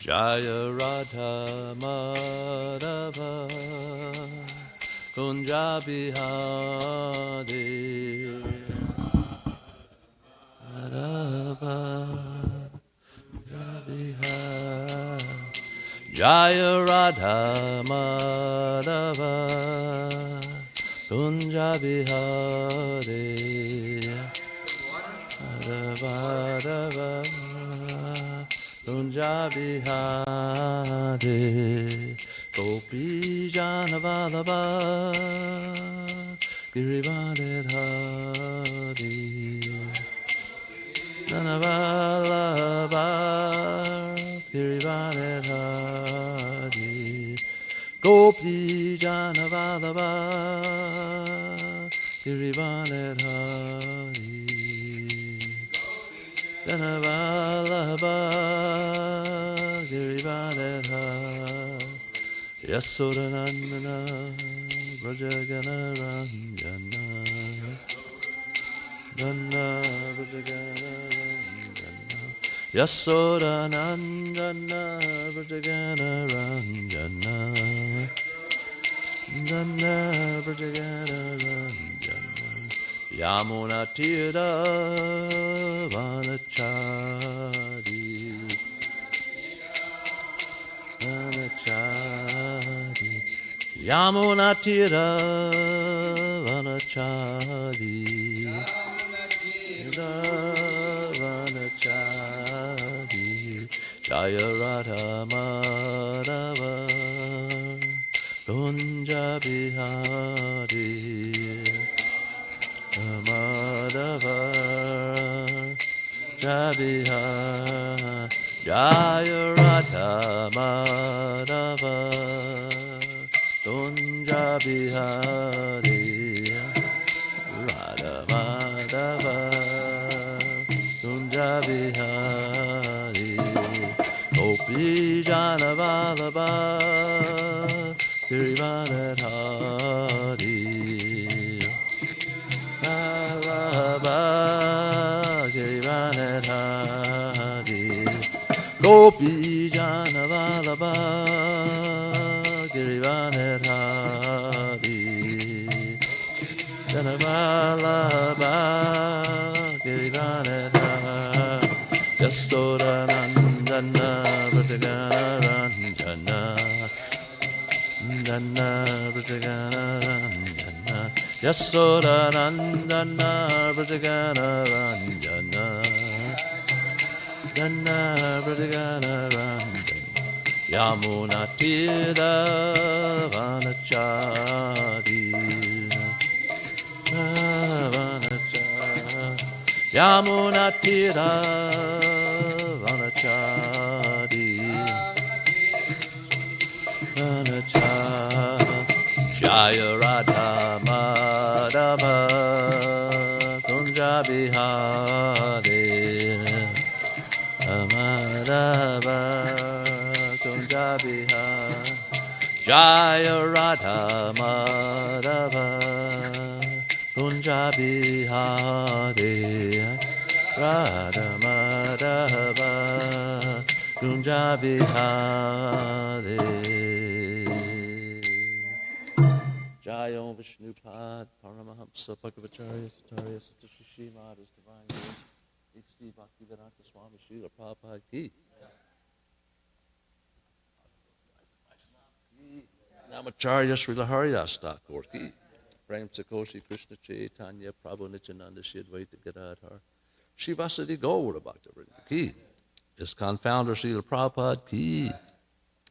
Jaya Radha Madhava Kunja Bihari Madhava Kunja Bihari Jaya Radha Madhava Kunja Bihari Madhava Kunja Bihari Gopi Jana Vallabha Girivardhari Jana Vallabha Girivardhari Gopi Jana Vallabha Girivardhari Jana Vallabha Girivardhari Yasodanandana Vrajagana Ranjana Dana Vrajagana Ranjana Yasodanandana Vrajagana Ranjana Dana Vrajagana Ranjana Yamuna Tira Vanachari Vanachari Yamuna Tira Vanachari Vanachari Jaya Radha Madhava Kunja Bihari Madhava Jabihari Jaya Radha Madhava Kunja Bihari Radha Madhava Kunja Bihari Gopi Jana Vallabha Girivardhari Vallabha Girivardhari Gopi Jana Vallabha Girivardhari Jana Vallabha Girivardhari Yasodanandana Vrajagana Ranjana Nana Vrajagana Ranjana Yasodanandana Vrajagana Ranjana Nana Vrajagana Ranjana Yamuna Tira Vanachari Vanachari Yamuna Tira Vanachari Vanachari Jaya Radha Madhava Kunja Bihari Madhava Kunja Bihari Jaya Radha Madhava Kunja Bihari Radha Madhava Kunja Bihari Jaya Om Vishnupad Paramahamsa Bhagavacharya Satarya Satashishi Madha's Divine Grace H.D. Bhaktivedanta Swami Srila Prabhupada Ki Namacharya Srila Haridas Thakur Ki Prem Sakoshi Krishna Chaitanya Prabhu Nityananda Shri Advaita Gadadhar Shivasati Gaura Bhaktivinoda Ki ISKCON founder Srila Prabhupada Ki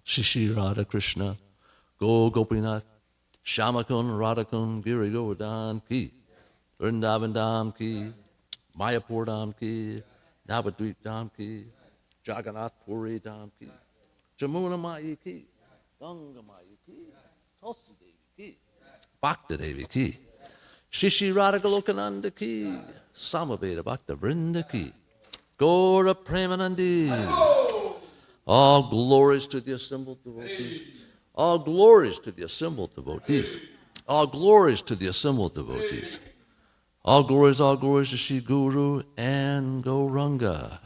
Shishi Radha Krishna Go Gopinath Shamakun Radhakun Giri Govardhan Ki Vrindavan Dham Ki Mayapur Dham Ki Navadvip Dham Ki Jagannath Puri Dham Ki Jamuna Mai Ki Ganga Mai Ki Tulsi Devi Ki Bhakta Devi Ki Shishi Radha Golokananda Ki Samaveda Bhakta Vrinda Ki Gaura Premanandi All glories to the assembled devotees. All glories to the assembled devotees. All glories to the assembled devotees. All glories to Shri Guru and Gauranga.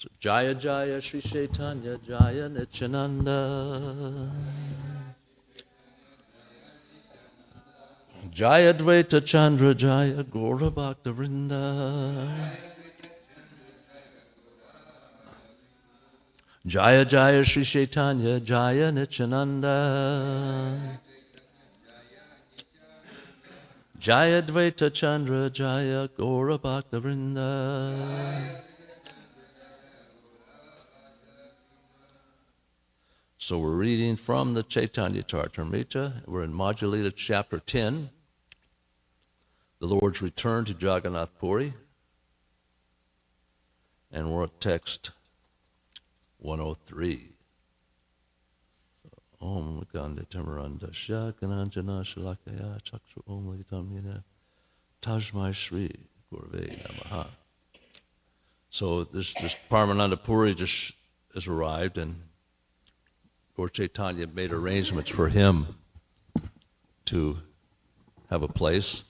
So, Jaya Jaya Sri Chaitanya Jaya Nityananda. Jaya Dvaita Chandra Jaya Gaura Bhakta Vrinda. Jaya Jaya Sri Chaitanya Jaya Nityananda. Jaya Dvaita Chandra Jaya Gaura Bhakta Vrinda. So we're reading from the Chaitanya Charitamrita. We're in Madhya chapter 10. The Lord's return to Jagannath Puri. And we're at text 103. Om Gandhi Tamaranda Shakananjana Shalakaya Chaksu Om Litamina Tajmai Shri Gurve Namaha. So this Paramananda Puri just has arrived, and Lord Chaitanya made arrangements for him to have a place.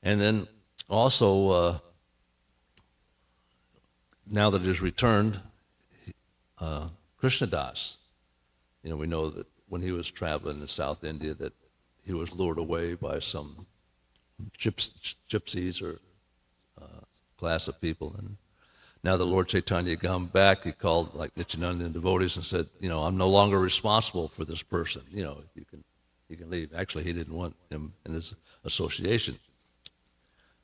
And then also, now that he's returned, Krishnadas, we know that when he was traveling in South India that he was lured away by some gypsies or class of people. And now that Lord Chaitanya had come back, he called like Nityananda and devotees and said, I'm no longer responsible for this person. You can leave. Actually, he didn't want him in his association.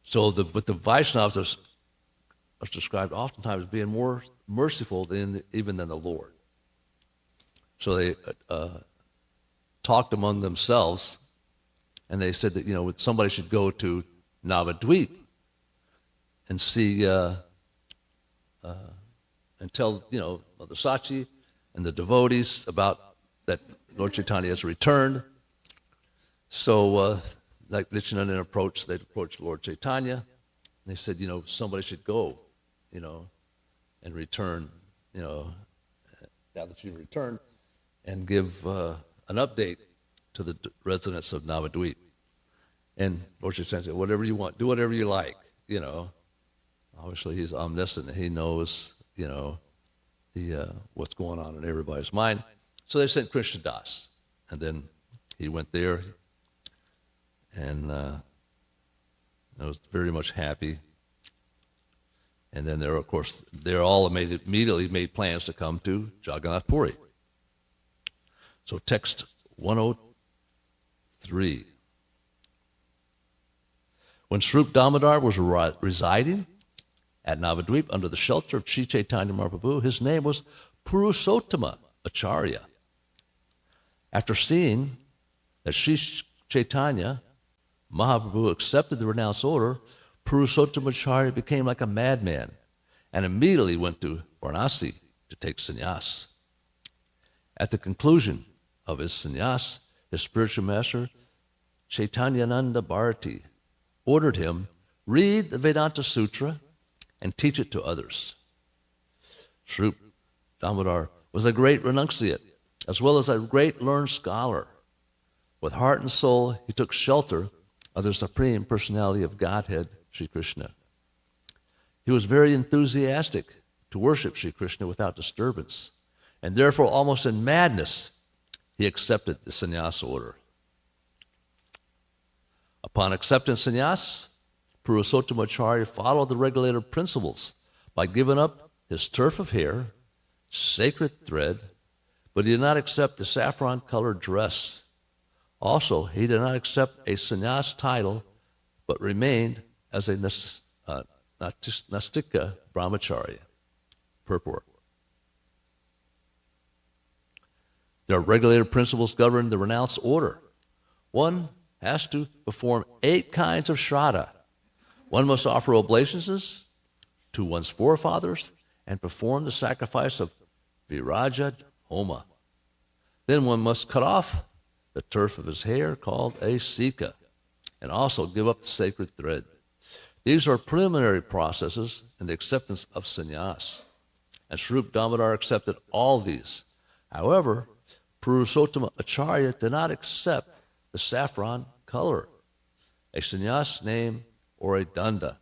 So but the Vaishnavas are described oftentimes as being more merciful even than the Lord. So they talked among themselves, and they said that somebody should go to Navadvip and see and tell the Sachi and the devotees about that Lord Chaitanya has returned. So like Nityananda approached Lord Chaitanya, and they said somebody should go and return now that you've returned, and give an update to the residents of Navadvip. And Lord Chaitanya said, whatever you want, do whatever you like, Obviously, he's omniscient. He knows, what's going on in everybody's mind. So they sent Krishnadas. And then he went there, and I was very much happy. And then of course, they're all immediately made plans to come to Jagannath Puri. So text 103. When Swarup Damodar was residing at Navadvip under the shelter of Sri Chaitanya Mahaprabhu, his name was Purushottama Acharya. After seeing that Sri Chaitanya Mahaprabhu accepted the renounced order, Purushottama Acharya became like a madman and immediately went to Varanasi to take sannyas. At the conclusion of his sannyas, his spiritual master, Chaitanyananda Bharati, ordered him read the Vedanta Sutra and teach it to others. Swarup Damodar was a great renunciate, as well as a great learned scholar. With heart and soul, he took shelter of the Supreme Personality of Godhead, Sri Krishna. He was very enthusiastic to worship Sri Krishna without disturbance, and therefore, almost in madness, he accepted the sannyas order. Upon accepting sannyas, Purushottama Acharya followed the regulative principles by giving up his turf of hair, sacred thread, but he did not accept the saffron-colored dress. Also, he did not accept a sannyas title, but remained as a Nastika brahmacharya. Purport. There are regulative principles governing the renounced order. One has to perform 8 kinds of shraddha. One must offer oblations to one's forefathers and perform the sacrifice of Viraja Homa. Then one must cut off the turf of his hair, called a sika, and also give up the sacred thread. These are preliminary processes in the acceptance of sannyas, and Swarup Damodar accepted all these. However, Purushottama Acharya did not accept the saffron color, a sannyas name, or a danda.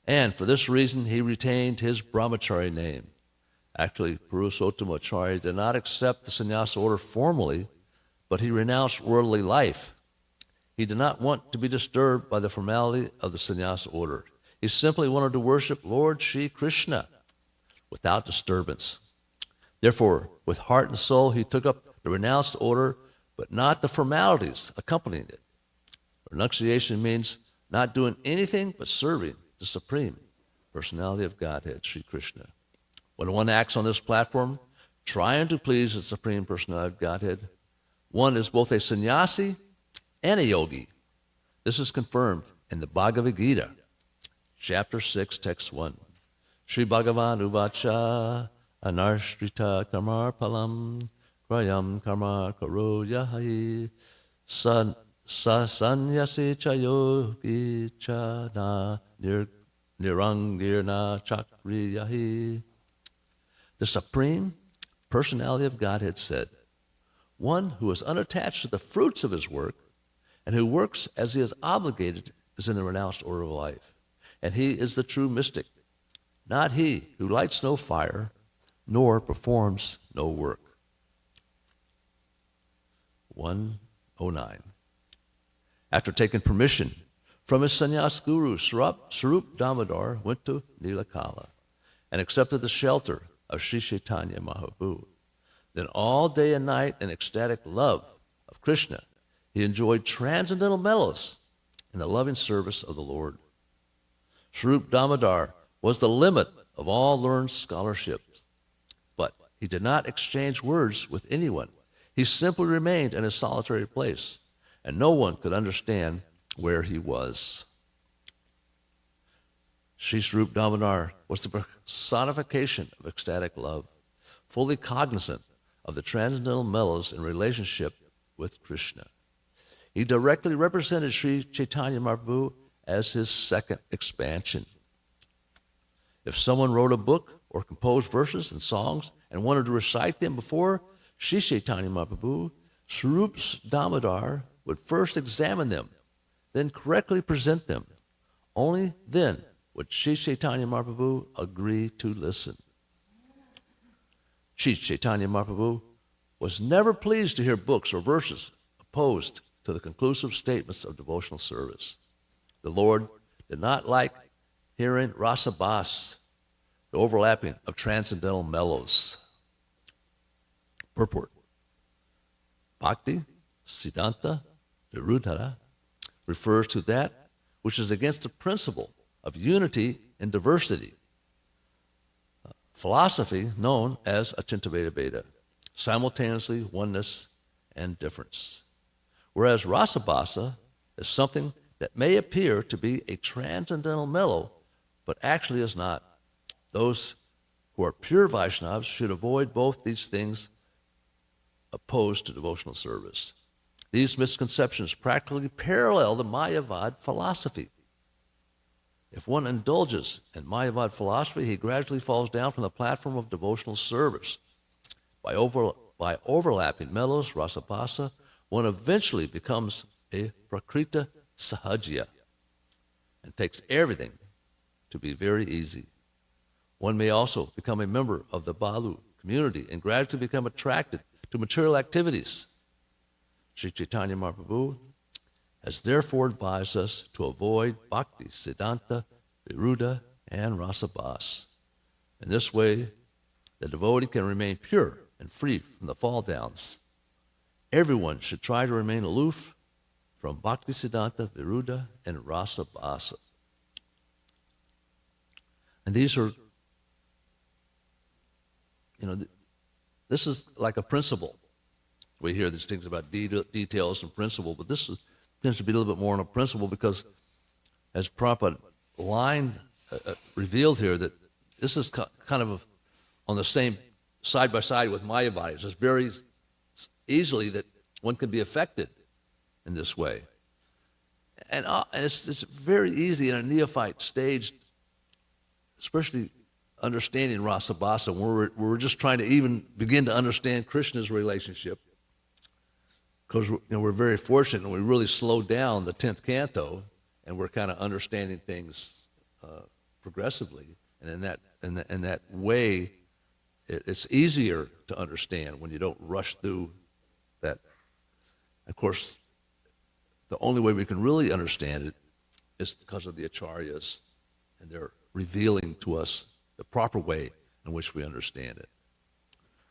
And for this reason, he retained his brahmachari name. Actually, Purushottam Acharya did not accept the sannyasa order formally, but he renounced worldly life. He did not want to be disturbed by the formality of the sannyasa order. He simply wanted to worship Lord Sri Krishna without disturbance. Therefore, with heart and soul, he took up the renounced order, but not the formalities accompanying it. Renunciation means not doing anything but serving the Supreme Personality of Godhead, Sri Krishna. When one acts on this platform, trying to please the Supreme Personality of Godhead, one is both a sannyasi and a yogi. This is confirmed in the Bhagavad Gita, chapter 6, text 1. Sri Bhagavan Uvacha Anarshtrita Karmar Palam Krayam Karma Karo Yahi Sanyasi Chayogi Chana Nirangirna Chakri Yahi. The Supreme Personality of Godhead said, one who is unattached to the fruits of his work and who works as he is obligated is in the renounced order of life. And he is the true mystic, not he who lights no fire nor performs no work. 109. After taking permission from his sannyas guru, Swarup Damodar went to Nilakala and accepted the shelter of Sri Chaitanya Mahaprabhu. Then all day and night in ecstatic love of Krishna, he enjoyed transcendental mellows in the loving service of the Lord. Swarup Damodar was the limit of all learned scholarship, but he did not exchange words with anyone. He simply remained in a solitary place, and no one could understand where he was. Sri Swarup Damodar was the personification of ecstatic love, fully cognizant of the transcendental mellows in relationship with Krishna. He directly represented Sri Chaitanya Mahaprabhu as his second expansion. If someone wrote a book or composed verses and songs and wanted to recite them before Sri Chaitanya Mahaprabhu, Swarup Damodar would first examine them, then correctly present them. Only then would Sri Chaitanya Mahaprabhu agree to listen. Sri Chaitanya Mahaprabhu was never pleased to hear books or verses opposed to the conclusive statements of devotional service. The Lord did not like hearing rasa bas, the overlapping of transcendental mellows. Purport. Bhakti, Siddhanta, Virudhara refers to that which is against the principle of unity and diversity. Philosophy known as Achintaveda Beda, simultaneously oneness and difference. Whereas Rasabhasa is something that may appear to be a transcendental mellow, but actually is not. Those who are pure Vaishnavas should avoid both these things opposed to devotional service. These misconceptions practically parallel the Mayavad philosophy. If one indulges in Mayavad philosophy, he gradually falls down from the platform of devotional service. By overlapping mellows, rasabhasa, one eventually becomes a prakrita sahajya and takes everything to be very easy. One may also become a member of the Balu community and gradually become attracted to material activities. Sri Chaitanya Mahaprabhu has therefore advised us to avoid bhakti, siddhanta, viruddha, and rasabhas. In this way, the devotee can remain pure and free from the fall downs. Everyone should try to remain aloof from bhakti, siddhanta, viruddha, and rasabhasa. And these are, this is like a principle. We hear these things about details and principle, but this tends to be a little bit more on a principle because, as Prabhupada revealed here, that this is kind of on the same side by side with Mayavadis. It's very easily that one can be affected in this way. And it's very easy in a neophyte stage, especially understanding Rasabhasa, where we're just trying to even begin to understand Krishna's relationship. Because we're very fortunate and we really slowed down the 10th canto and we're kind of understanding things progressively. And in that way, it's easier to understand when you don't rush through that. Of course, the only way we can really understand it is because of the acharyas, and they're revealing to us the proper way in which we understand it.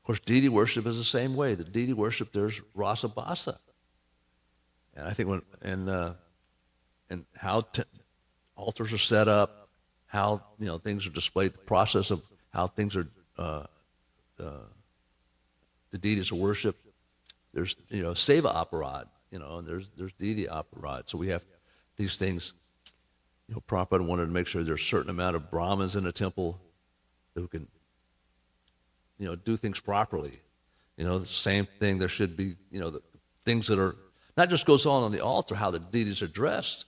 Of course, deity worship is the same way. The deity worship, there's rasa basa. And I think and how altars are set up, how things are displayed, the process of how things are, the deities are worshipped. There's seva aparad, and there's deity aparad. So we have these things. Prabhupada wanted to make sure there's a certain amount of Brahmins in a temple who can, do things properly. The same thing, there should be, the things that are, not just goes on the altar, how the deities are dressed,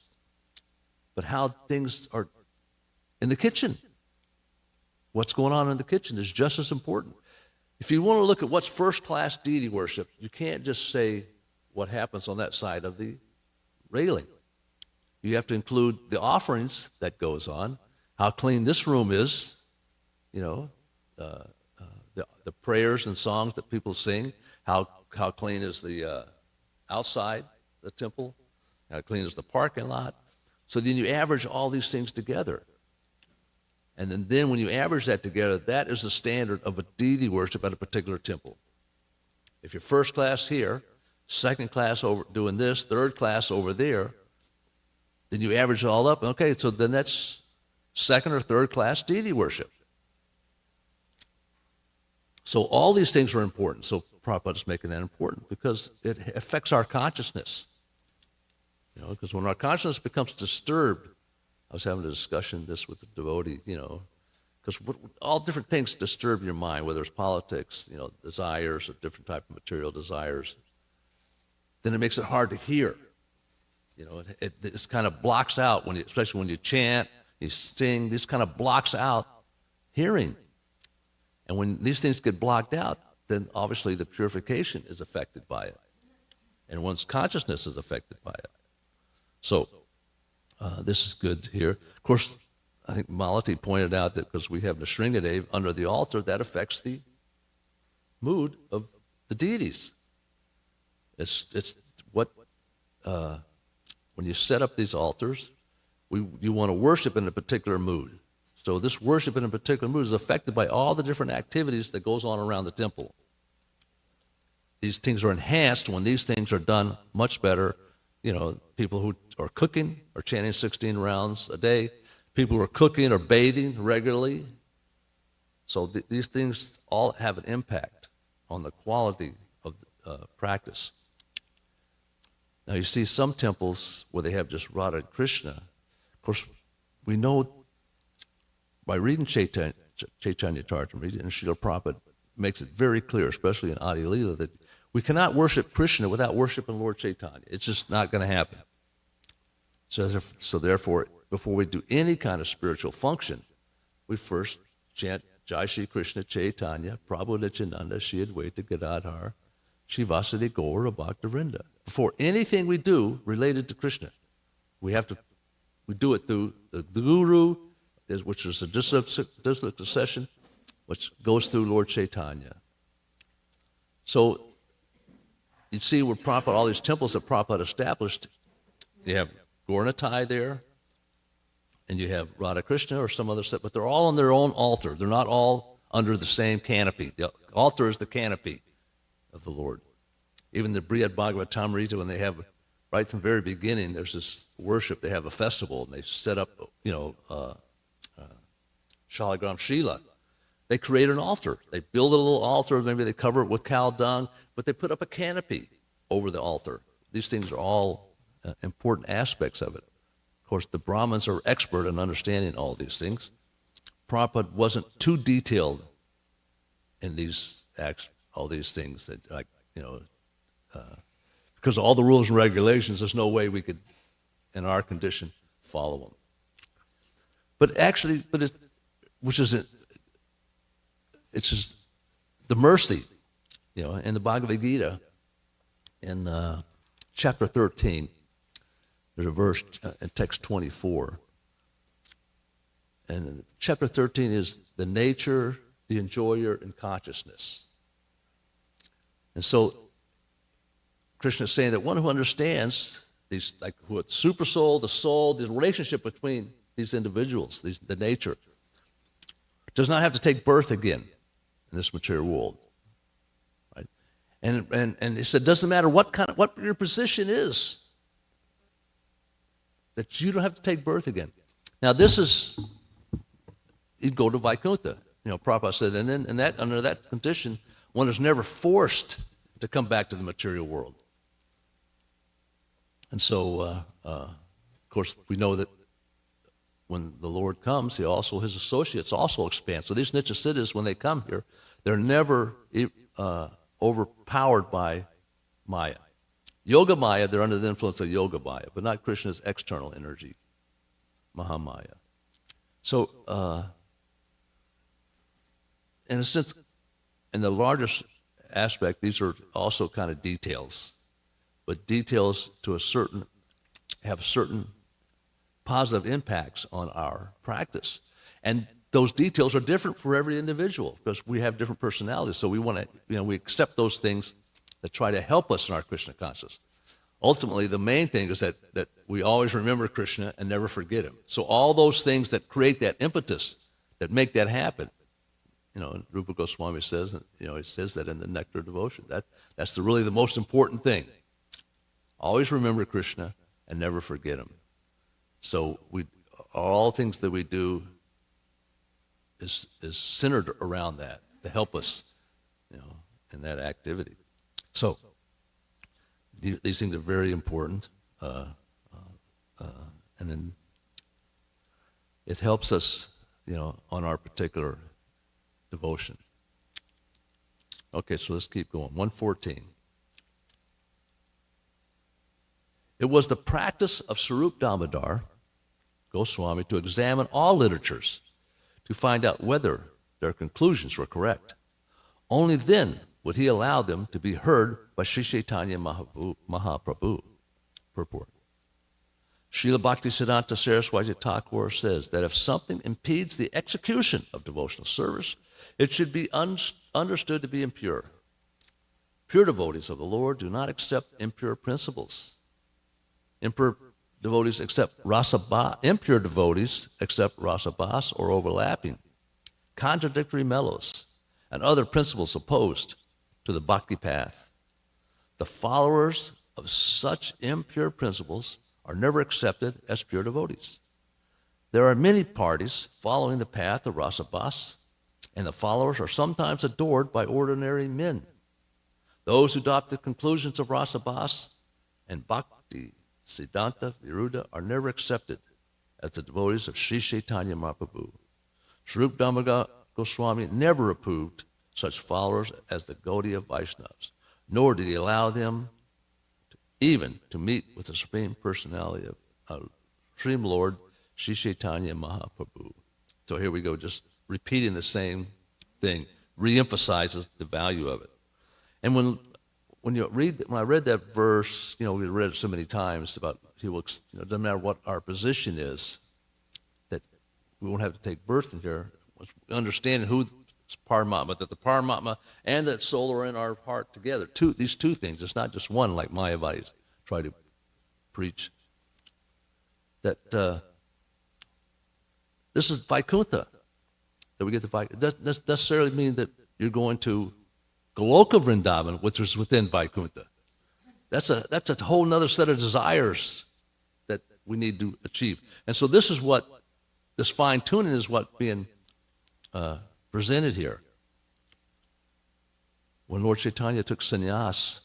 but how things are in the kitchen. What's going on in the kitchen is just as important. If you want to look at what's first-class deity worship, you can't just say what happens on that side of the railing. You have to include the offerings that goes on, how clean this room is, the prayers and songs that people sing, how clean is the outside the temple, how clean is the parking lot. So then you average all these things together. And then when you average that together, that is the standard of a deity worship at a particular temple. If you're first class here, second class over doing this, third class over there, then you average it all up. Okay, so then that's second or third class deity worship. So all these things are important. So Prabhupada is making that important because it affects our consciousness. Because when our consciousness becomes disturbed, I was having a discussion this with a devotee, because all different things disturb your mind, whether it's politics, desires, or different type of material desires. Then it makes it hard to hear. It kind of blocks out, especially when you chant, you sing, this kind of blocks out hearing. And when these things get blocked out, then obviously the purification is affected by it. And one's consciousness is affected by it. So this is good here. Of course, I think Malati pointed out that because we have Nrsingadev under the altar, that affects the mood of the deities. It's what, when you set up these altars, you want to worship in a particular mood. So this worship in a particular mood is affected by all the different activities that goes on around the temple. These things are enhanced when these things are done much better. People who are cooking are chanting 16 rounds a day. People who are cooking or bathing regularly. So these things all have an impact on the quality of practice. Now you see some temples where they have just Radha and Krishna. Of course, we know by reading Chaitanya Charitamrita, and Srila Prabhupada makes it very clear, especially in Adi Leela, that we cannot worship Krishna without worshiping Lord Chaitanya. It's just not going to happen. So therefore, before we do any kind of spiritual function, we first chant Jai Shri Krishna Chaitanya, Prabhu Nityananda, Shri Advaita Gadadhar, Shri Vasudeva Gaura Bhaktivinoda. Before anything we do related to Krishna, we do it through the Guru, which is a disciplic succession, which goes through Lord Chaitanya. So you see where Prabhupada, all these temples that Prabhupada established, you have Gauranatai there, and you have Radha Krishna or some other stuff, but they're all on their own altar. They're not all under the same canopy. The altar is the canopy of the Lord. Even the Brihad Bhagavatamrita, when they have, right from the very beginning, there's this worship, they have a festival, and they set up, Shalagram Shila. They create an altar. They build a little altar, maybe they cover it with cow dung, but they put up a canopy over the altar. These things are all important aspects of it. Of course, the Brahmins are expert in understanding all these things. Prabhupada wasn't too detailed in these acts, all these things that, because of all the rules and regulations, there's no way we could, in our condition, follow them. But actually, it's just the mercy, in the Bhagavad Gita, in chapter 13, there's a verse in text 24. And chapter 13 is the nature, the enjoyer in consciousness. And so Krishna is saying that one who understands these, like who super soul, the soul, the relationship between these individuals, the nature, does not have to take birth again in this material world. Right? And he said, doesn't matter what your position is, that you don't have to take birth again. Now this is, you'd go to Vaikuntha. Prabhupada said, and then under that condition, one is never forced to come back to the material world. And so, of course, we know that when the Lord comes, his associates also expand. So these Nityasiddhas, when they come here, they're never overpowered by Maya. Yoga Maya, they're under the influence of Yoga Maya, but not Krishna's external energy, Mahamaya. So, in a sense, in the largest aspect, these are also kind of details, but details have certain positive impacts on our practice. And those details are different for every individual because we have different personalities. So we want to, we accept those things that try to help us in our Krishna consciousness. Ultimately, the main thing is that we always remember Krishna and never forget him. So all those things that create that impetus, that make that happen, Rupa Goswami says, he says that in the Nectar of Devotion. That's really the most important thing. Always remember Krishna and never forget him. So all things that we do is centered around that to help us, in that activity. So these things are very important, and then it helps us, on our particular devotion. Okay, so let's keep going. 114. It was the practice of Sarup Damodar Goswami to examine all literatures to find out whether their conclusions were correct. Only then would he allow them to be heard by Sri Chaitanya Mahaprabhu. Purport. Srila Bhaktisiddhanta Saraswati Thakur says that if something impedes the execution of devotional service, it should be understood to be impure. Pure devotees of the Lord do not accept impure principles. Impure devotees accept impure devotees accept rasabhas or overlapping, contradictory mellows, and other principles opposed to the bhakti path. The followers of such impure principles are never accepted as pure devotees. There are many parties following the path of rasabhas, and the followers are sometimes adored by ordinary men. Those who adopt the conclusions of rasabhas and bhakti Siddhanta Viruddha are never accepted as the devotees of Sri Chaitanya Mahaprabhu. Swarup Damodar Goswami never approved such followers as the Gaudiya Vaishnavas, nor did he allow them even to meet with the Supreme Personality of Supreme Lord Sri Chaitanya Mahaprabhu. So here we go, just repeating the same thing, reemphasizes the value of it. And when I read that verse, we read it so many times about people, it doesn't matter what our position is, that we won't have to take birth in here. Understanding who is Paramatma, that the Paramatma and that soul are in our heart together. These two things. It's not just one like Mayavadis try to preach. That this is Vaikuntha. That we get the Vaikuntha. It doesn't necessarily mean that you're going to Goloka Vrindavan, which is within Vaikuntha. That's a whole other set of desires that we need to achieve. And so this fine-tuning is what being presented here. When Lord Chaitanya took sannyas,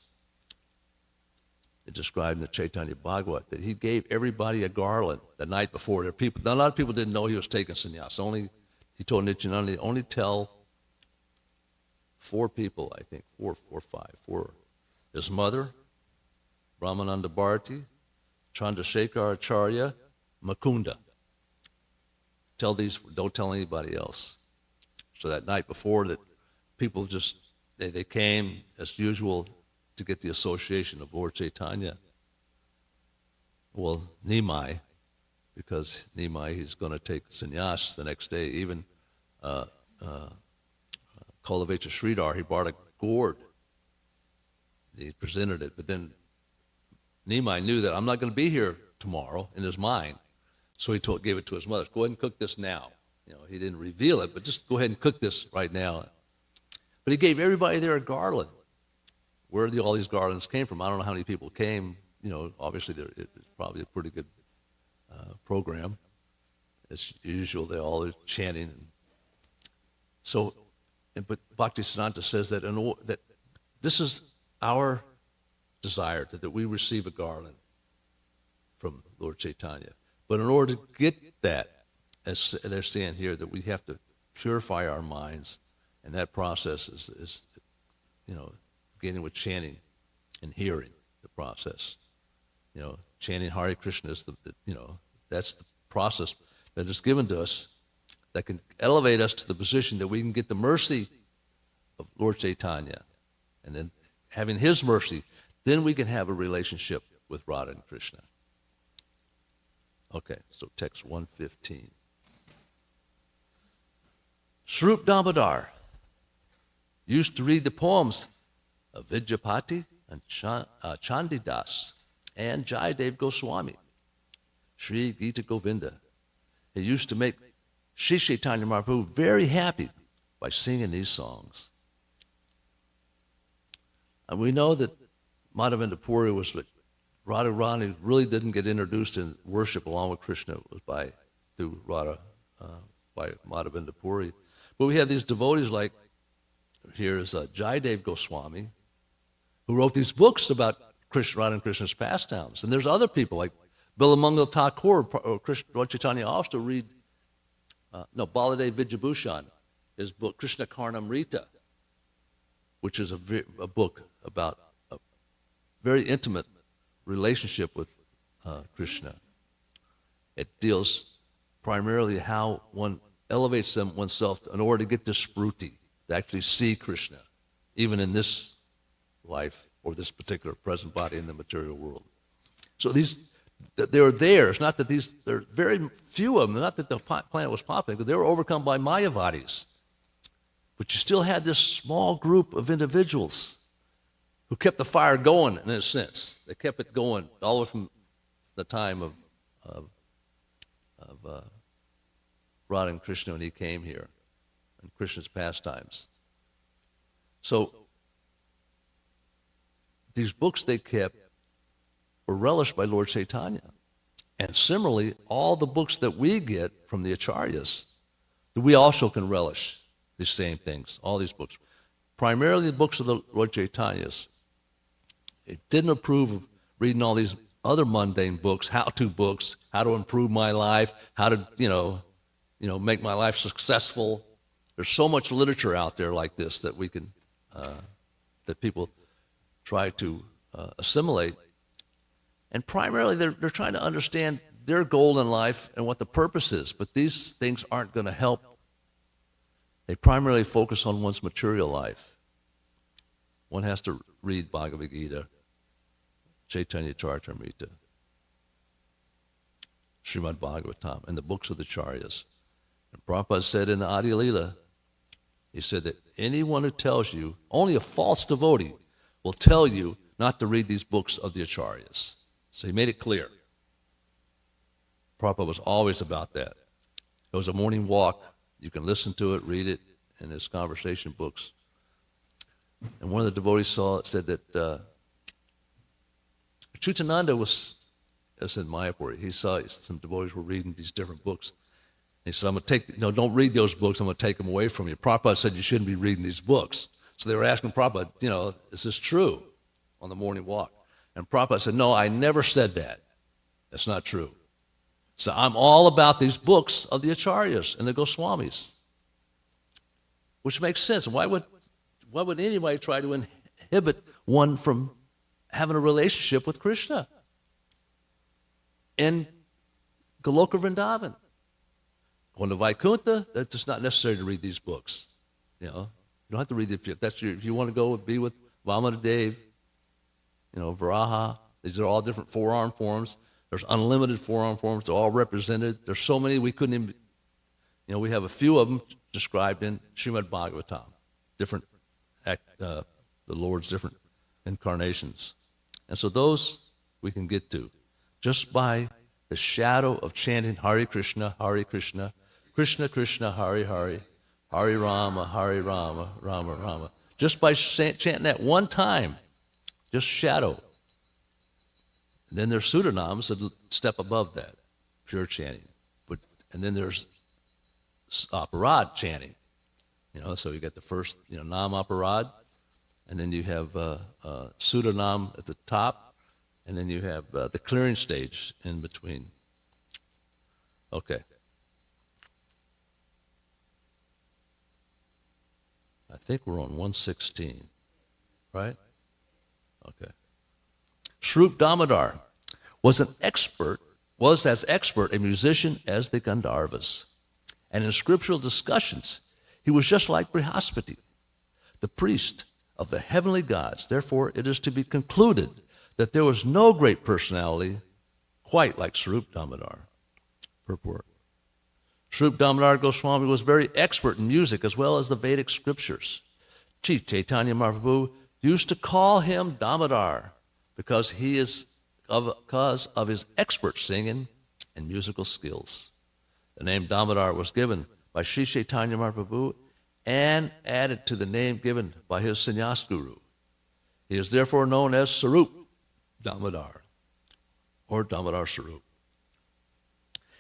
it described in the Chaitanya Bhagavat that he gave everybody a garland the night before. A lot of people didn't know he was taking sannyas. He told Nityananda, only tell 4 people, I think, 4 or 5. His mother, Brahmananda Bharati, Chandrasekhar Acharya, Mukunda. Don't tell anybody else. So that night before, that people just, they came as usual to get the association of Lord Chaitanya. Well, Nimai, because Nimai, he's going to take sannyas the next day. Even cultivates a Sridhar, he brought a gourd. He presented it, but then Nimai knew that I'm not going to be here tomorrow in his mind. So he gave it to his mother. Go ahead and cook this now. He didn't reveal it, but just go ahead and cook this right now. But he gave everybody there a garland. Where all these garlands came from, I don't know how many people came. Obviously it's probably a pretty good program. As usual, they all are chanting. But Bhaktisiddhanta says that that this is our desire, that we receive a garland from Lord Chaitanya. But in order to get that, as they're saying here, that we have to purify our minds, and that process is beginning with chanting and hearing the process. Chanting Hare Krishna is that's the process that is given to us that can elevate us to the position that we can get the mercy of Lord Chaitanya. And then having his mercy, then we can have a relationship with Radha and Krishna. Okay, so text 115. Swarup Damodar used to read the poems of Vidyapati and Chandidas and Jayadev Goswami, Sri Gita Govinda. He used to make Sri Chaitanya Mahaprabhu very happy by singing these songs. And we know that Madhavendra Puri was what Radharani really didn't get introduced in worship along with Krishna. It was through Radha, by Madhavendra Puri. But we have these devotees like, here is Jayadev Goswami, who wrote these books about Radha and Krishna's pastimes. And there's other people like Bilamangal Thakur, Lord Chaitanya also read, Baladev Vidyabhushan, his book Krishna Karnamrita, which is a book about a very intimate relationship with Krishna. It deals primarily how one elevates oneself in order to get this spruti, to actually see Krishna, even in this life or this particular present body in the material world. So they're there. It's not that there are very few of them. Not that the planet was popular, but they were overcome by Mayavadis. But you still had this small group of individuals who kept the fire going, in a sense. They kept it going all the way from the time of Radha and Krishna when he came here, and Krishna's pastimes. So these books they kept were relished by Lord Chaitanya. And similarly, all the books that we get from the acharyas, we also can relish these same things, all these books. Primarily the books of the Lord Chaitanyas. It didn't approve of reading all these other mundane books, how-to books, how to improve my life, how to, make my life successful. There's so much literature out there like this that we can, that people try to assimilate. And primarily they're trying to understand their goal in life and what the purpose is. But these things aren't going to help. They primarily focus on one's material life. One has to read Bhagavad Gita, Chaitanya Charitamrita, Srimad Bhagavatam, and the books of the Acharyas. And Prabhupada said in the Adi Lila, he said that anyone who tells you, only a false devotee will tell you not to read these books of the Acharyas. So he made it clear. Prabhupada was always about that. It was a morning walk. You can listen to it, read it in his conversation books. And one of the devotees said that Chutananda was in Mayapur. He saw some devotees were reading these different books. He said, I'm going to take, don't read those books. I'm going to take them away from you. Prabhupada said you shouldn't be reading these books. So they were asking Prabhupada, is this true on the morning walk? And Prabhupada said, no, I never said that. That's not true. So I'm all about these books of the Acharyas and the Goswamis, which makes sense. Why would anybody try to inhibit one from having a relationship with Krishna? In Goloka Vrindavan, going to Vaikuntha, that's just not necessary to read these books. You don't have to read it. If you want to go be with Vamana Dev, Varaha, these are all different four-arm forms. There's unlimited four-arm forms. They're all represented. There's so many we couldn't even, we have a few of them described in Srimad Bhagavatam. different, the Lord's different incarnations. And so those we can get to just by the shadow of chanting Hare Krishna, Krishna Krishna, Hare Hare, Hare Rama, Rama Rama. Just by chanting that one time, just shadow. And then there's pseudonyms that step above that, pure chanting. And then there's aparad chanting. So you get the first, nam aparad, and then you have pseudonym at the top, and then you have the clearing stage in between. Okay. I think we're on 116, right? Okay. Swarup Damodar was as expert a musician as the Gandharvas. And in scriptural discussions, he was just like Brihaspati, the priest of the heavenly gods. Therefore, it is to be concluded that there was no great personality quite like Swarup Damodar. Purport. Swarup Damodar Goswami was very expert in music as well as the Vedic scriptures. Chief Chaitanya Mahaprabhu used to call him Damodar because of his expert singing and musical skills. The name Damodar was given by Sri Chaitanya Mahaprabhu and added to the name given by his sannyas guru. He is therefore known as Swarup Damodar or Damodar Swarup.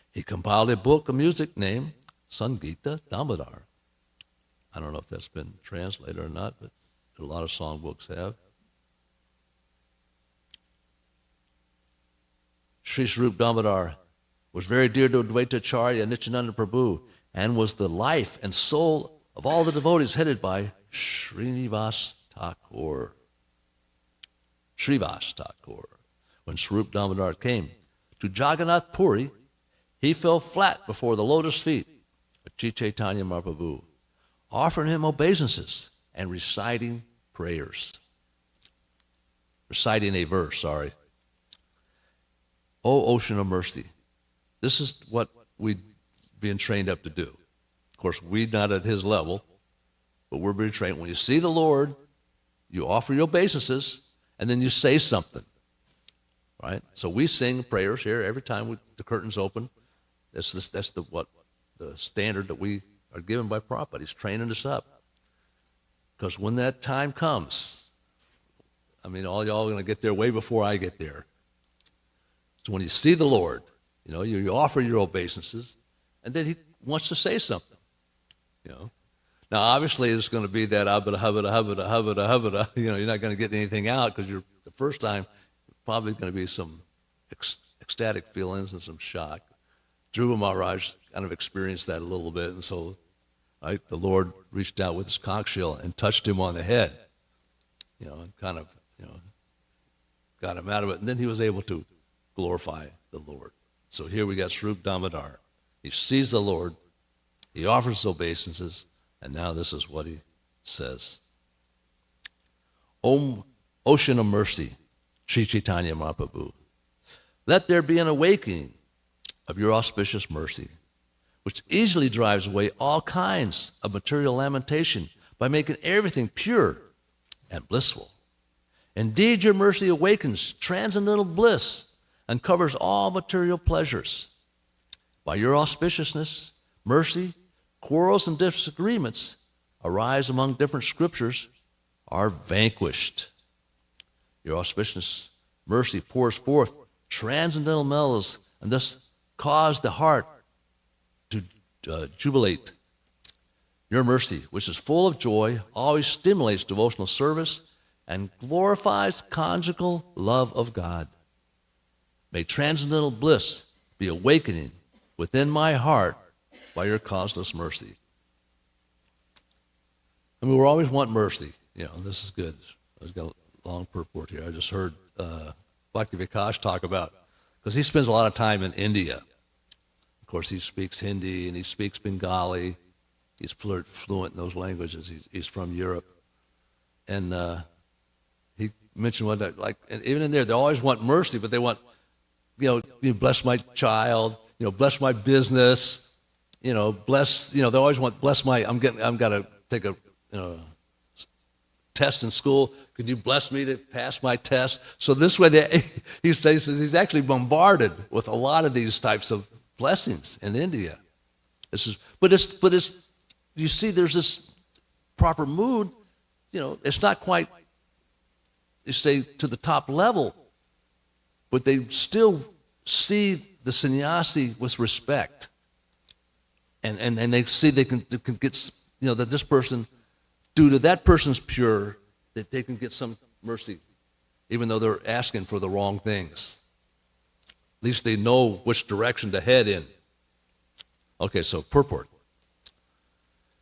He compiled a book of music named Sangita Damodar. I don't know if that's been translated or not, but a lot of songbooks have. Sri Swarup Damodar was very dear to Advaitacharya Nityananda Prabhu and was the life and soul of all the devotees headed by Srinivas Thakur. Srivas Thakur. When Swarup Damodar came to Jagannath Puri, he fell flat before the lotus feet of Chaitanya Mahaprabhu, offering him obeisances and reciting prayers. Reciting a verse, sorry. O ocean of mercy. This is what we're being trained up to do. Of course, we're not at his level, but we're being trained. When you see the Lord, you offer your obeisances, and then you say something, right? So we sing prayers here every time the curtains open. That's the standard that we are given by Prabhupada. He's training us up. Because when that time comes, all y'all are going to get there way before I get there. So when you see the Lord, you offer your obeisances, and then he wants to say something. Now, obviously, it's going to be that habada. You're not going to get anything out because the first time, probably going to be some ecstatic feelings and some shock. Dhruva Maharaj kind of experienced that a little bit, and so the Lord reached out with his conch shell and touched him on the head, and kind of, got him out of it, and then he was able to glorify the Lord. So here we got Swarup Damodar. He sees the Lord, he offers obeisances, and now this is what he says. O ocean of mercy, Sri Chaitanya Mahaprabhu, let there be an awakening of your auspicious mercy, which easily drives away all kinds of material lamentation by making everything pure and blissful. Indeed, your mercy awakens transcendental bliss and covers all material pleasures. By your auspiciousness, mercy, quarrels and disagreements arise among different scriptures are vanquished. Your auspicious mercy pours forth transcendental mellows and thus cause the heart to jubilate. Your mercy, which is full of joy, always stimulates devotional service and glorifies conjugal love of God. May transcendental bliss be awakening within my heart by your causeless mercy. We always want mercy. This is good. I've got a long purport here. I just heard Bhakti Vikash talk about, because he spends a lot of time in India. Of course, he speaks Hindi and he speaks Bengali. He's fluent in those languages. He's from Europe. And he mentioned one that, and even in there, they always want mercy, but they want, you bless my child, bless my business, bless, they always want bless my, I'm got to take a test in school. Could you bless me to pass my test? So this way, he says he's actually bombarded with a lot of these types of blessings in India. But you see, there's this proper mood. It's not quite, you say, to the top level, but they still see the sannyasi with respect, and they see they can get, that this person, due to that person's pure, that they can get some mercy, even though they're asking for the wrong things. At least they know which direction to head in. Okay, so purport.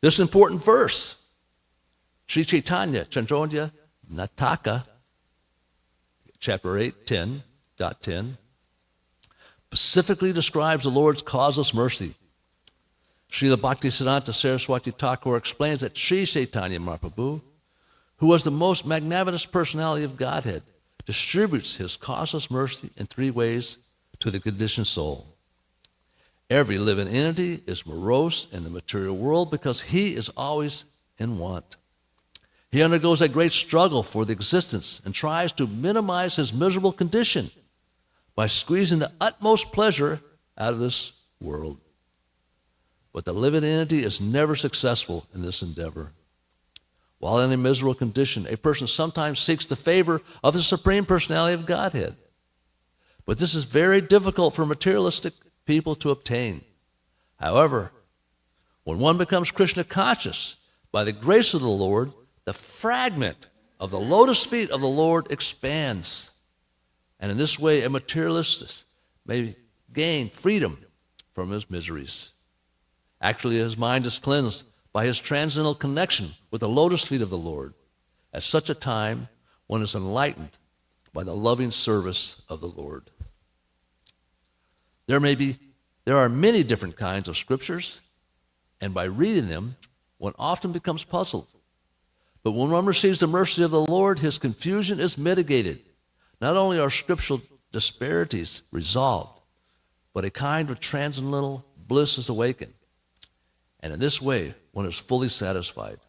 This important verse, Sri Chaitanya Chandrodya Nataka, chapter 8, 10.10, specifically describes the Lord's causeless mercy. Srila Bhaktisiddhanta Saraswati Thakur explains that Sri Chaitanya Mahaprabhu, who was the most magnanimous personality of Godhead, distributes his causeless mercy in three ways to the conditioned soul. Every living entity is morose in the material world because he is always in want. He undergoes a great struggle for the existence and tries to minimize his miserable condition by squeezing the utmost pleasure out of this world. But the living entity is never successful in this endeavor. While in a miserable condition, a person sometimes seeks the favor of the Supreme Personality of Godhead. But this is very difficult for materialistic people to obtain. However, when one becomes Krishna conscious, by the grace of the Lord, the fragment of the lotus feet of the Lord expands. And in this way, a materialist may gain freedom from his miseries. Actually, his mind is cleansed by his transcendental connection with the lotus feet of the Lord. At such a time, one is enlightened by the loving service of the Lord. There are many different kinds of scriptures, and by reading them, one often becomes puzzled. But when one receives the mercy of the Lord, his confusion is mitigated. Not only are scriptural disparities resolved, but a kind of transcendental bliss is awakened. And in this way, one is fully satisfied.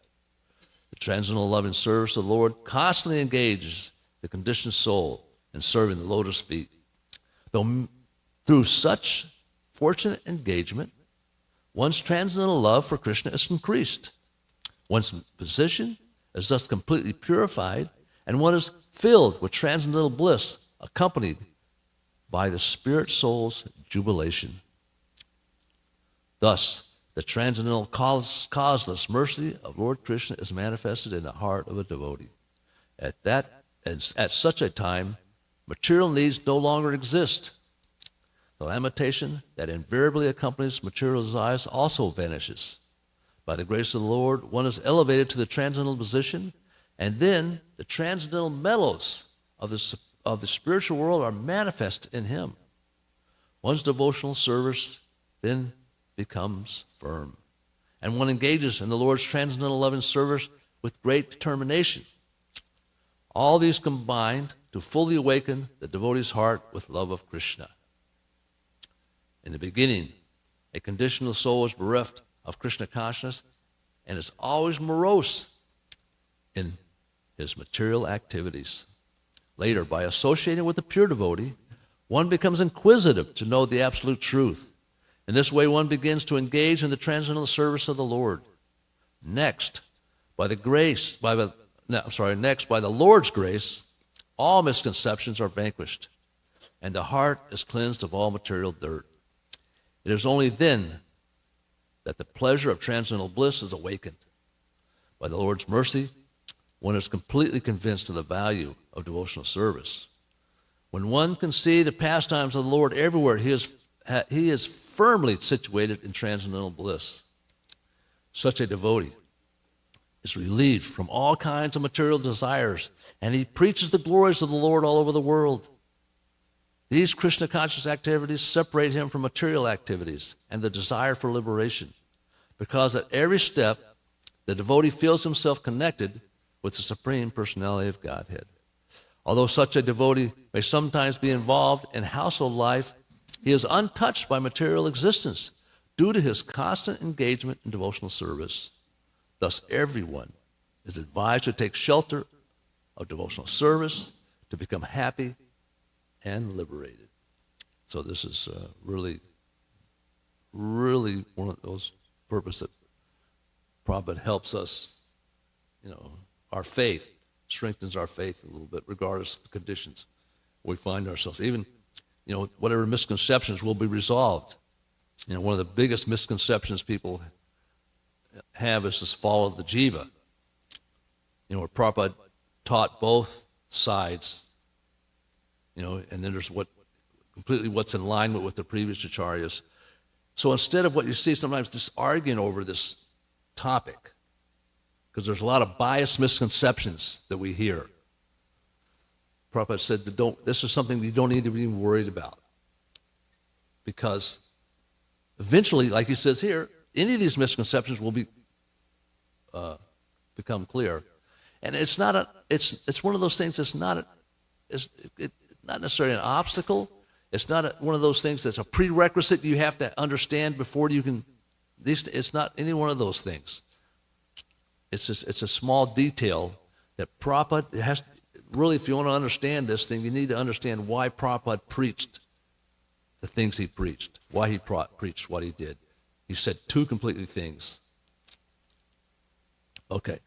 The transcendental loving service of the Lord constantly engages the conditioned soul in serving the lotus feet. Though through such fortunate engagement, one's transcendental love for Krishna is increased. One's position is thus completely purified, and one is filled with transcendental bliss, accompanied by the spirit soul's jubilation. Thus, the transcendental causeless mercy of Lord Krishna is manifested in the heart of a devotee. At such a time, material needs no longer exist. The lamentation that invariably accompanies material desires also vanishes. By the grace of the Lord, one is elevated to the transcendental position, and then the transcendental mellows of the spiritual world are manifest in him. One's devotional service then becomes firm, and one engages in the Lord's transcendental loving service with great determination. All these combined to fully awaken the devotee's heart with love of Krishna. In the beginning, a conditional soul is bereft of Krishna consciousness and is always morose in his material activities. Later, by associating with the pure devotee, one becomes inquisitive to know the absolute truth. In this way, one begins to engage in the transcendental service of the Lord. Next, by the Lord's grace, all misconceptions are vanquished, and the heart is cleansed of all material dirt. It is only then that the pleasure of transcendental bliss is awakened. By the Lord's mercy, one is completely convinced of the value of devotional service. When one can see the pastimes of the Lord everywhere, he is firmly situated in transcendental bliss. Such a devotee is relieved from all kinds of material desires, and he preaches the glories of the Lord all over the world. These Krishna conscious activities separate him from material activities and the desire for liberation, because at every step, the devotee feels himself connected with the Supreme Personality of Godhead. Although such a devotee may sometimes be involved in household life, he is untouched by material existence due to his constant engagement in devotional service. Thus, everyone is advised to take shelter of devotional service to become happy and liberated. So this is really one of those purposes that Prabhupada helps us, our faith, strengthens our faith a little bit, regardless of the conditions we find ourselves. Even, whatever misconceptions will be resolved. One of the biggest misconceptions people have is this fall of the jiva. Where Prabhupada taught both sides, and then there's what's in line with the previous acharyas. So instead of what you see sometimes just arguing over this topic, because there's a lot of biased misconceptions that we hear. Prabhupada said, this is something you don't need to be worried about. Because eventually, like he says here, any of these misconceptions will become clear. And it's one of those things that's not necessarily an obstacle. It's not one of those things that's a prerequisite you have to understand before you can. It's not any one of those things. It's a small detail that Prabhupada has. Really, if you want to understand this thing, you need to understand why Prabhupada preached the things he preached, why he preached what he did. He said two completely things. Okay.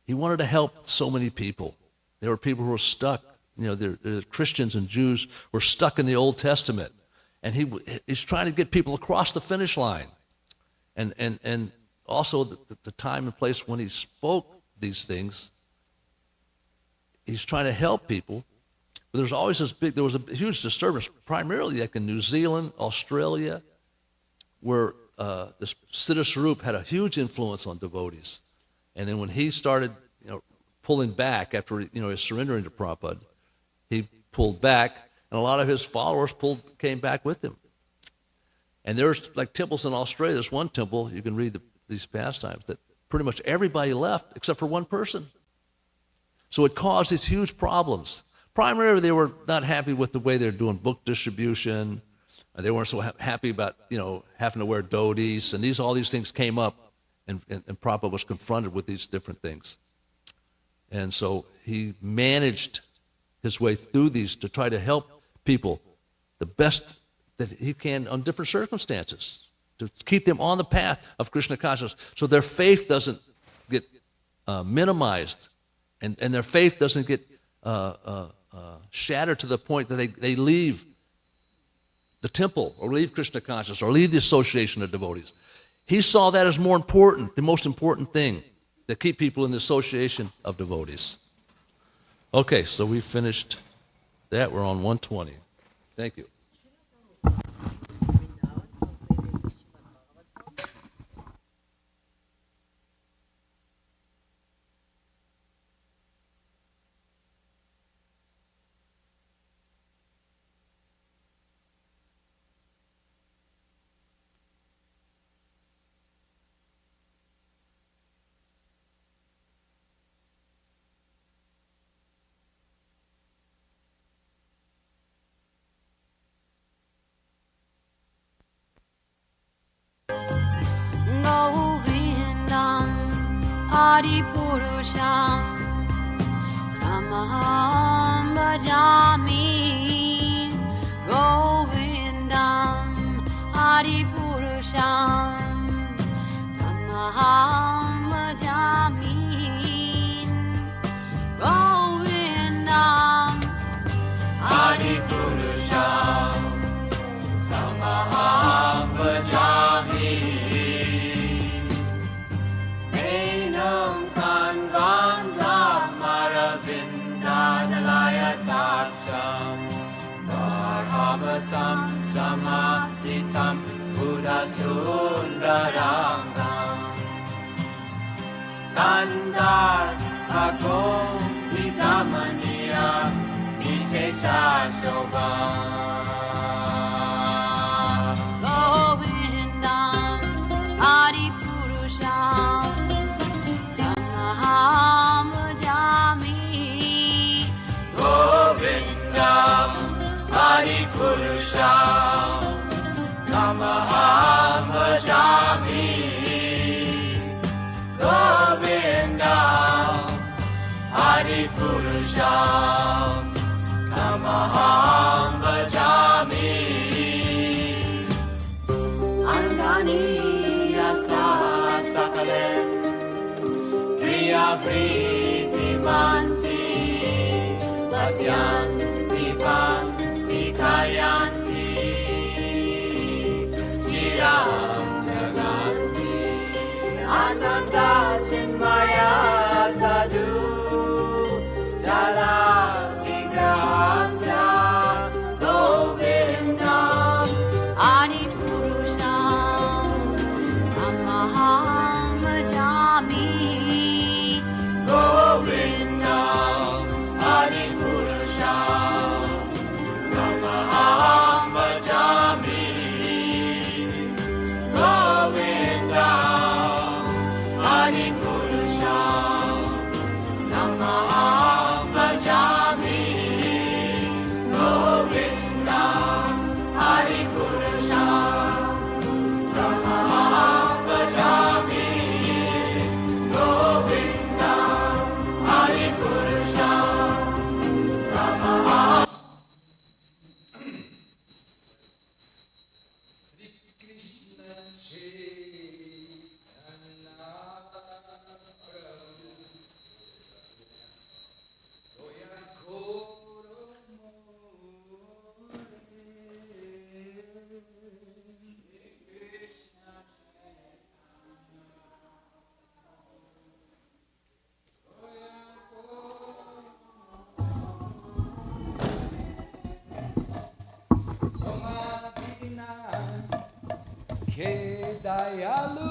He wanted to help so many people. There were people who were stuck. The Christians and Jews were stuck in the Old Testament. And he's trying to get people across the finish line. And also the time and place when he spoke these things, he's trying to help people. But there was a huge disturbance, primarily like in New Zealand, Australia, where this Siddha Swarup had a huge influence on devotees. And then when he started, pulling back after his surrendering to Prabhupada, he pulled back, and a lot of his followers came back with him. And there's like temples in Australia. There's one temple, you can read these pastimes, that pretty much everybody left except for one person. So it caused these huge problems. Primarily, they were not happy with the way they're doing book distribution. They weren't so happy about, having to wear dhotis, and all these things came up. And Prabhupada was confronted with these different things. And so he managed his way through these to try to help people the best that he can on different circumstances, to keep them on the path of Krishna consciousness so their faith doesn't get minimized and their faith doesn't get shattered to the point that they leave the temple or leave Krishna consciousness or leave the association of devotees. He saw that as more important, the most important thing, to keep people in the association of devotees. Okay, so we finished that. We're on 120. Thank you. Purusham Tamaham Bhajami Govindam Adi Purusham Tamaham Bhajami Govindam Adi Purusham Tamaham Bhajami Bharavatam Samasitam Buddha Sundarangam Kandar Agom Vikamaniya Vishesha Shobha Govindam Adi Purusham Tamaham Bhajami Govindam Adi Purusham Tamaham Bhajami Govinda Adipurusham Tamaham Bhajami Angani Yasa Sakalen Priya Priti Manti Vasyanti Panti Kayanti Jiram Naganti Ananda Chinmaya Sadhu Jala Vigrahasya Govindam Adipurusham Tamaham Bhajami Govindam Adipurusham Tamaham Bhajami Govindam Adipurusham Tamaham Bhajami Govindam Adipurusham Tamaham Bhajami Govindam Adipurusham Tamaham. Ke dayalu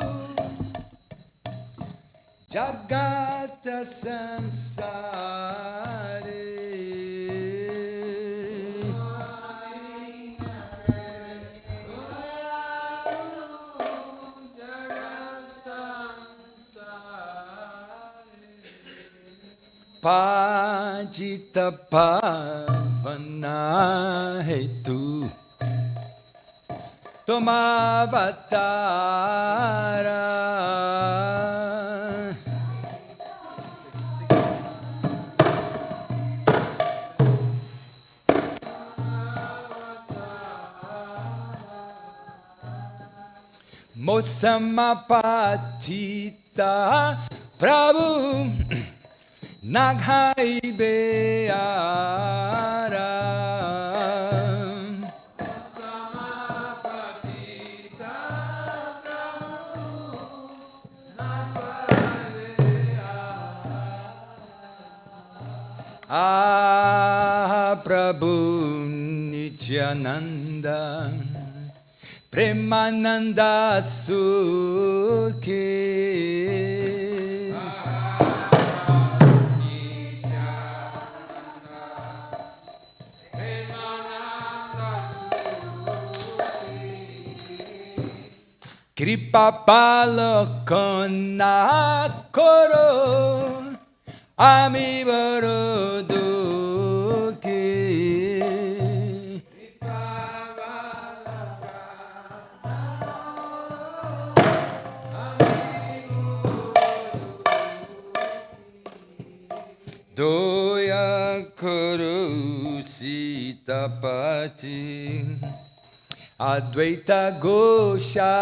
Jagata samsare Pajita pavana hetu Tomavatara Mosamapatita Prabhu Naghai Beara Prabhu Nityananda Premananda Sukhi Kripa Palokona Koro Ami Baroduki Doya Kuru Sitapati Advaita Gosha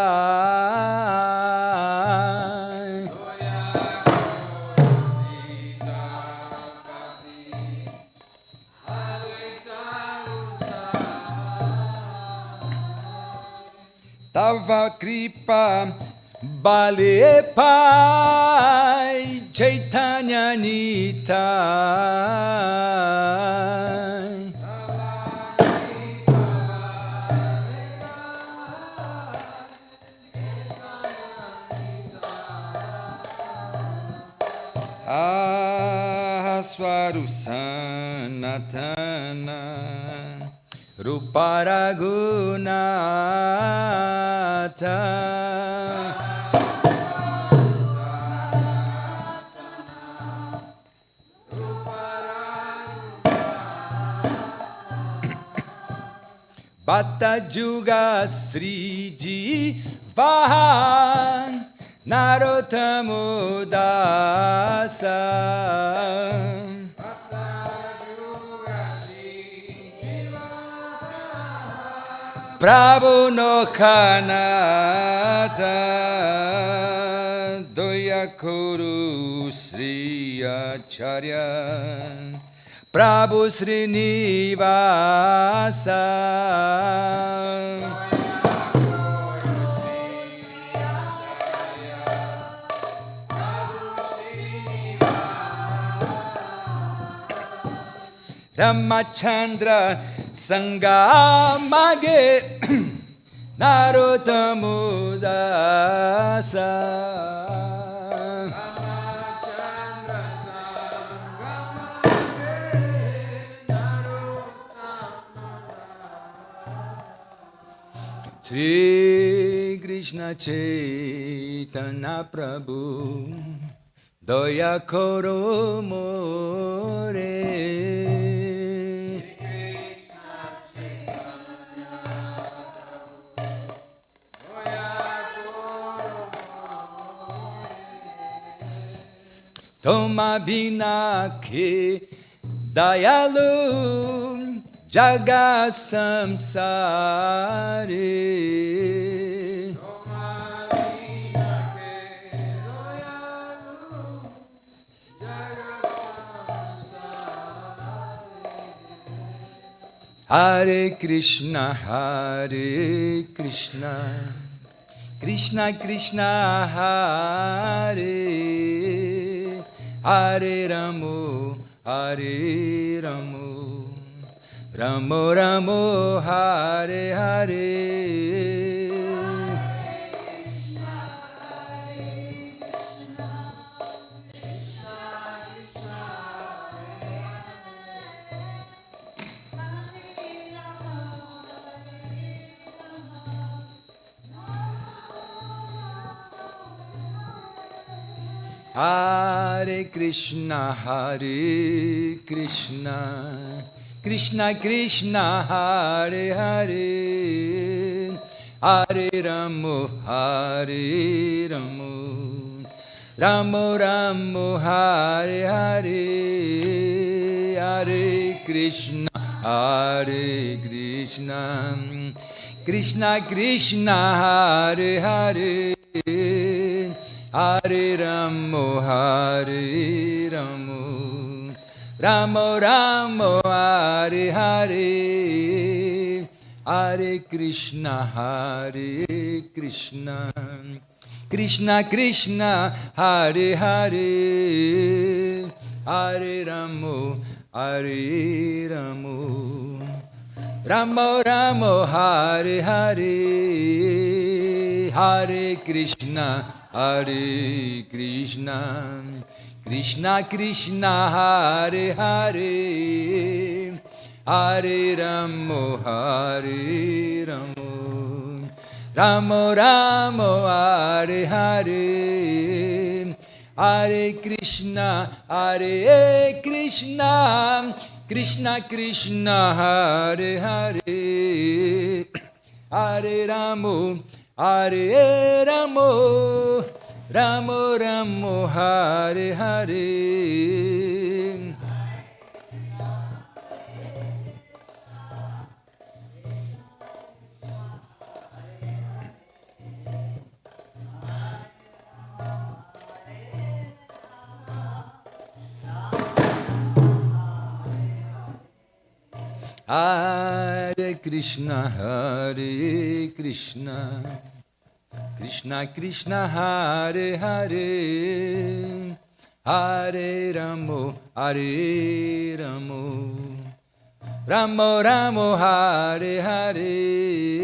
Tava Kripa Bale Pai Chaitanya Nitai Swarusanatana Ruparagunata Bhatta Juga Sriji Vahan Narottamudasa Prabhu no Kanata Doyakuru Sri Acharya Prabhu Srinivasa Ramachandra Sangamage Narotamudasa Shri Krishna Chaitanya Prabhu Doya Koro More Toma bina ke dayalu jagat samsare Toma bina ke dayalu jagat samsare Hare Krishna Krishna Krishna Hare Hare Ramo Ramo Ramo Hare Hare Hare Krishna Krishna Krishna Hare Hare Hare Ramo Ramo Ramo Hare Hare Hare Krishna Krishna Krishna Hare Hare Hare Ramo Ramo Ramo Hare Hare Hare Krishna Krishna Krishna Hare Hare Hare Ramo Ramo Ramo Hare Hare Hare Krishna Krishna Krishna Hare Hare Hare Ramo Ramo Ramo Hare Hare Hare Krishna Krishna Krishna Hare Hare Hare Ramo Ramo Ramo Hare Hare Hare Krishna Krishna Krishna Hare Hare Hare Ramo Ramo Ramo Hare Hare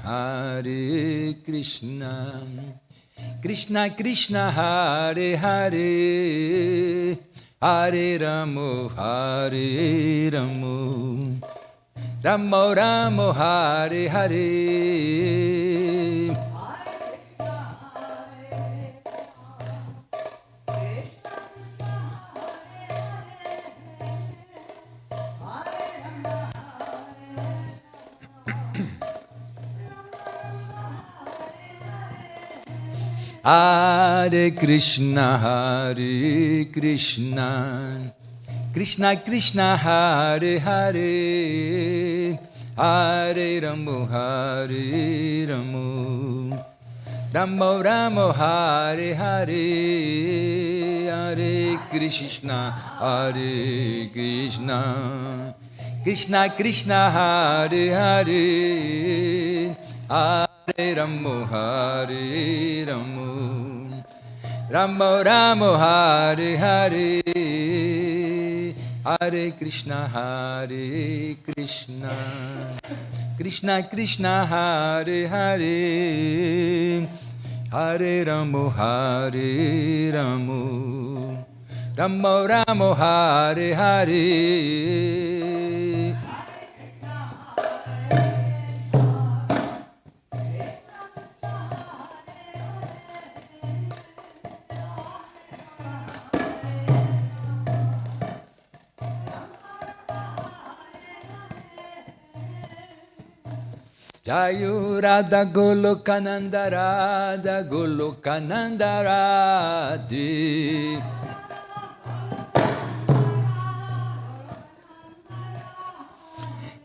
Hare Krishna Krishna Krishna Hare Hare Hare Ramo Ramo Ramo Hare Hare Hare Krishna, Krishna Krishna, Hare Hare, Hare Ramo, Hare Ramo, Ramo Ramo, Hare Hare, Hare Krishna, Krishna Krishna, Hare Hare, Hare Ramo, Hare Ramo, Ramo Ramo, Hare Hare, Hare Krishna, Krishna Krishna, Hare Hare, Hare Ramo, Hare Ramo, Ramo Ramo, Hare Hare. Jayu Radha Goloka Nanda Radha Goloka Nanda Radhe.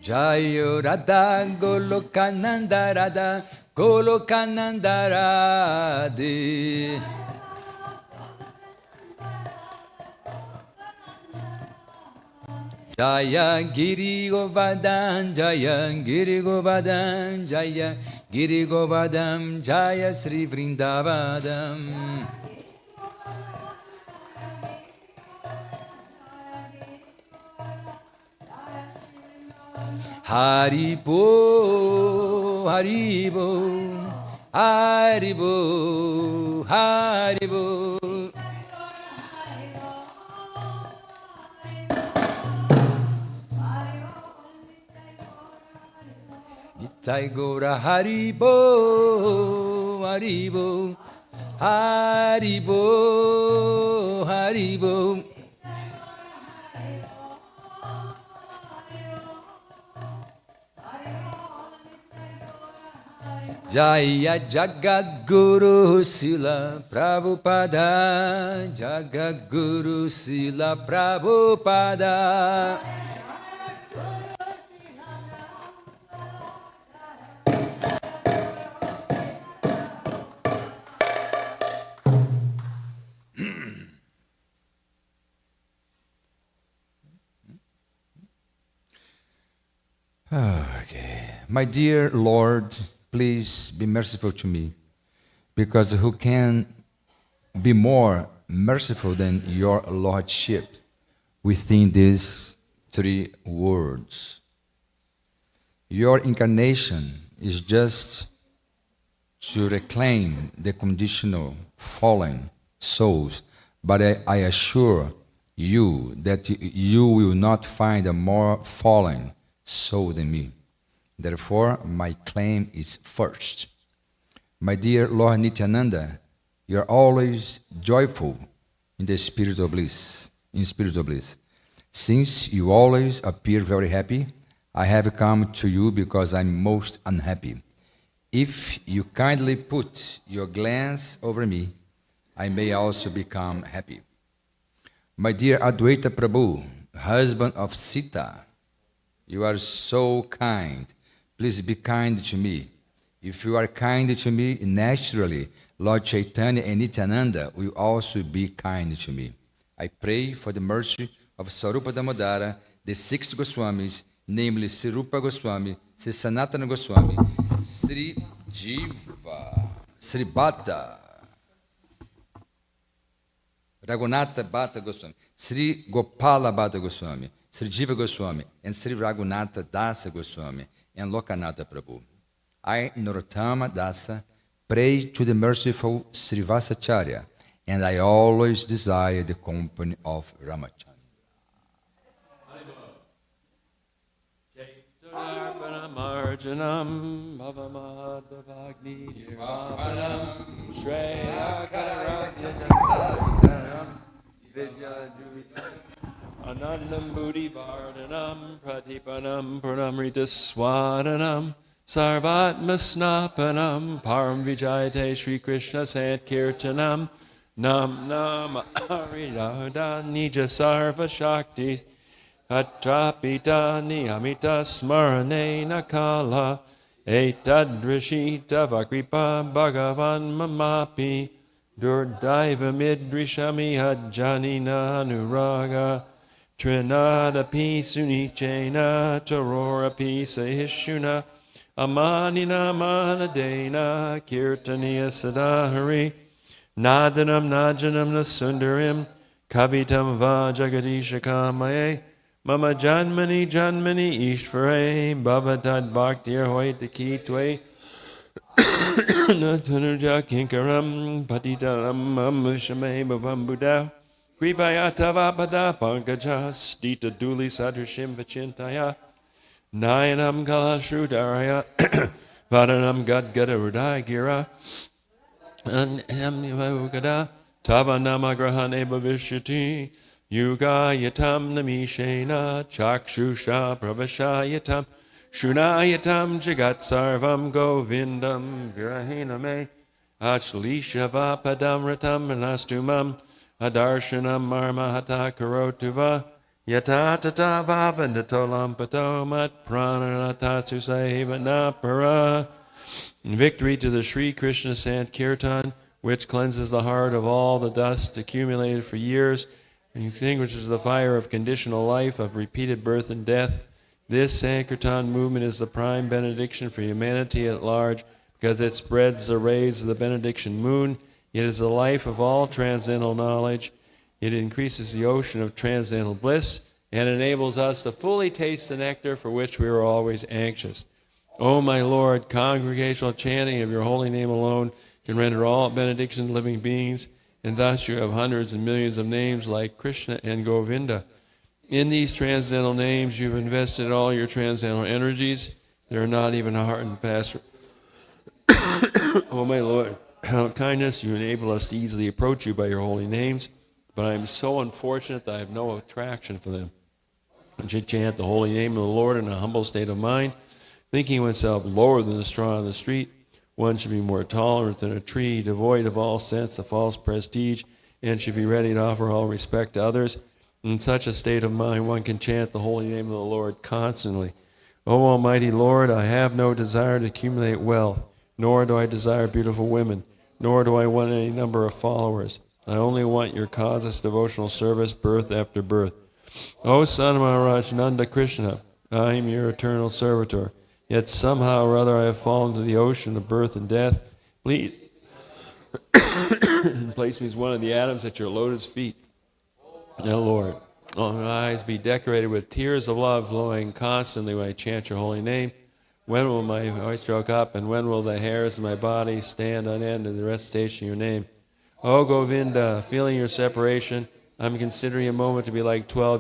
Jayu Radha Goloka Nanda Radha Goloka Nanda Radhe. Jaya Giri Govardhan, Jaya Giri Govardhan, Jaya Giri Govardhan, Jaya Sri Vrindavadam. Haribo, Haribo, Haribo, Haribo. Nitai Gora Haribo, Haribo, Haribo, Haribo. Jaya Jagat Guru Sila Prabhupada, Jagat Guru Sila Prabhupada. Okay. My dear Lord, please be merciful to me, because who can be more merciful than your Lordship within these 3 words? Your incarnation is just to reclaim the conditional fallen souls, but I assure you that you will not find a more fallen soul than me. Therefore, my claim is first. My dear Lord Nityananda, you are always joyful in the spiritual bliss, Since you always appear very happy, I have come to you because I'm most unhappy. If you kindly put your glance over me, I may also become happy. My dear Advaita Prabhu, husband of Sita, you are so kind. Please be kind to me. If you are kind to me, naturally, Lord Chaitanya and Nityananda will also be kind to me. I pray for the mercy of Sarupa Damodara, the 6 Goswamis, namely Sri Rupa Goswami, Sri Sanatana Goswami, Sri Jiva, Sri Bhatta, Raghunatha Bhatta Goswami, Sri Gopala Bhatta Goswami, Sri Jiva Goswami, and Sri Raghunatha Dasa Goswami, and Lokanatha Prabhu. I, Narottama Dasa, pray to the merciful Srivasacharya, and I always desire the company of Ramachandra. Marjanam Bhavamadavagni Nirvapanam Shreyakarajanam Vidyajuritam Anandam Buddhi Vardhanam Pratipanam Purnamrita Swadanam Sarvatma Snapanam Param Vijayate Sri Krishna Sankirtanam Nam Nam Haridada Nija Sarva Shakti Atrapita Niyamita Smarane Nakala Etadrishita Vakripa Bhagavan Mamapi Durdaiva Midrishami Hajjanina Anuraga Trinada Pi Sunichena Tarora Pi Sahishuna Amanina Manadena Kirtaniya Sadahari Nadanam Najanam Nasundarim Kavitam Va Jagadisha Kamaye Mama Janmani Janmani Ishvare Bhavatad Bhaktir Hoita Kitwe Natanuja Kinkaram Patitaram Amvishame Bhavam Buddha Kripayatavapada Pankaja Stita Duli Sadrishim Vachintaya Nayanam Kalashrudaraya Vadanam Gadgada Rudaya Gira Anamnivagada Tavanamagrahane Bhavishyati Yuga Yatam Namishena Chakshusha Pravashayatam Shunayatam Jagat Sarvam Govindam Virahiname Achlisha Vapadam Ratam Anastumam Adarshanam Marmahata Karotuva Yatatata Vavandato Patomat Prananatatsu Sahivanapara. Victory to the Sri Krishna Sankirtan, which cleanses the heart of all the dust accumulated for years and extinguishes the fire of conditional life, of repeated birth and death. This Sankirtan movement is the prime benediction for humanity at large, because it spreads the rays of the benediction moon. It is the life of all transcendental knowledge. It increases the ocean of transcendental bliss and enables us to fully taste the nectar for which we are always anxious. O my Lord, congregational chanting of your holy name alone can render all benediction to living beings, and thus you have hundreds and millions of names like Krishna and Govinda. In these transcendental names, you've invested all your transcendental energies. They are not even hard and fast. O my Lord, out of kindness, you enable us to easily approach you by your holy names, but I am so unfortunate that I have no attraction for them. I should chant the holy name of the Lord in a humble state of mind, thinking oneself lower than the straw on the street. One should be more tolerant than a tree, devoid of all sense of false prestige, and should be ready to offer all respect to others. In such a state of mind, one can chant the holy name of the Lord constantly. O Almighty Lord, I have no desire to accumulate wealth, nor do I desire beautiful women, nor do I want any number of followers. I only want your causeless devotional service, birth after birth. O Son of Maharaj Nanda Krishna, I am your eternal servitor. Yet somehow or other I have fallen to the ocean of birth and death. Please place me as one of the atoms at your lotus feet. Now, Lord, all my eyes be decorated with tears of love flowing constantly when I chant your holy name. When will my voice stroke up, and when will the hairs of my body stand on end in the recitation of your name? O Govinda, feeling your separation, I'm considering a moment to be like 12